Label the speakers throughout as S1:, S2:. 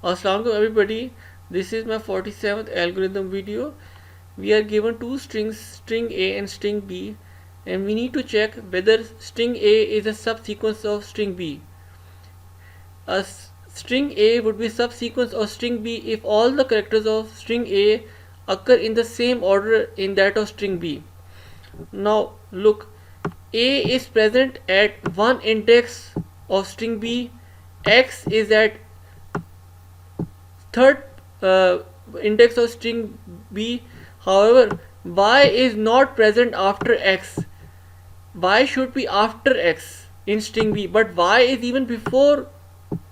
S1: Assalamualaikum everybody, this is my 47th algorithm video. We are given two strings, string A and string B, and we need to check whether string A is a subsequence of string B. A string A would be subsequence of string B if all the characters of string A occur in the same order in that of string B. Now look, A is present at one index of string B, X is at third index of string B. However, Y is not present after X. Y should be after X in string B, but Y is even before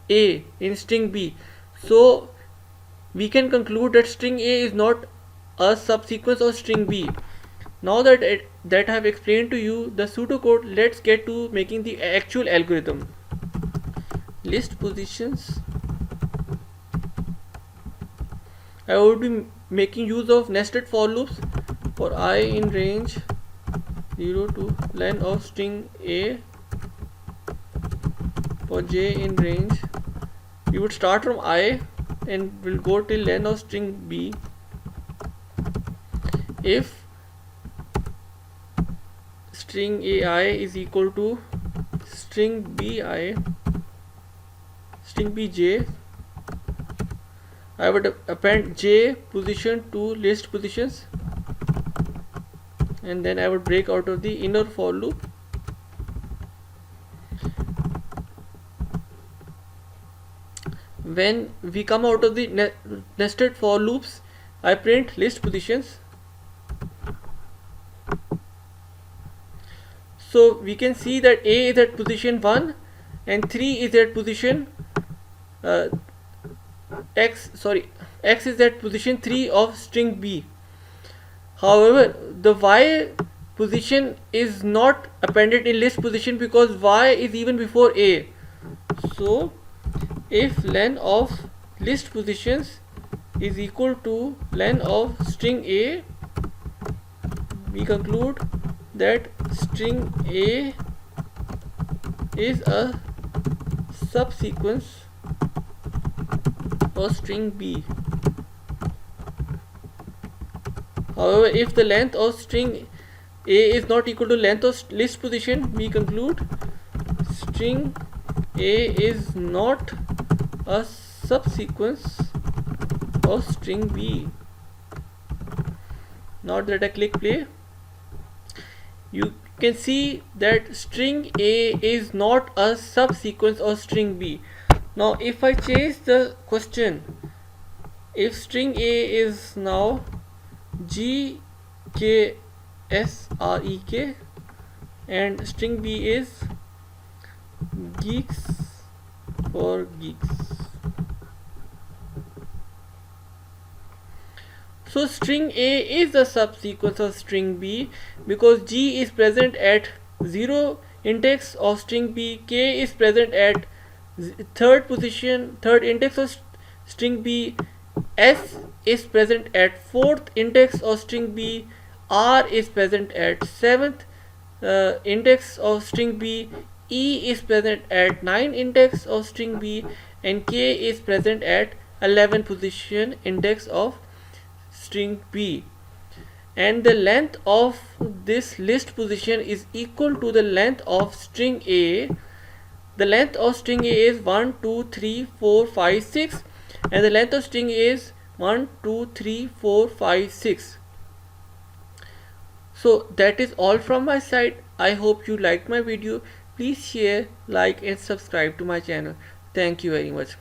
S1: A in string B. So we can conclude that string A is not a subsequence of string B. Now that I have explained to you the pseudocode, let's get to making the actual algorithm. List positions. I would be making use of nested for loops for I in range 0 to len of string A. For j in range, we would start from I and will go till len of string B. If string AI is equal to string BI, string BJ, I would append j position to list positions, and then I would break out of the inner for loop. When we come out of the nested for loops, I print list positions. So we can see that A is at position 1 and 3 is at position X is at position 3 of string B. However, the Y position is not appended in list position because Y is even before A. So if len of list positions is equal to len of string A, we conclude that string A is a subsequence of string B. However, if the length of string A is not equal to length of list position, we conclude string A is not a subsequence of string B. Now that I click play, you can see that string A is not a subsequence of string B. Now if I change the question, if string A is now GKSREK and string B is geeks for geeks. So string A is a subsequence of string B because G is present at 0 index of string B, K is present at third index of string B, S is present at fourth index of string B, R is present at 7th index of string B, E is present at 9th index of string B, and K is present at 11th position index of string B. And the length of this list position is equal to the length of string A. The length of string A is 1, 2, 3, 4, 5, 6, and the length of string A is 1, 2, 3, 4, 5, 6. So that is all from my side. I hope you liked my video. Please share, like and subscribe to my channel. Thank you very much.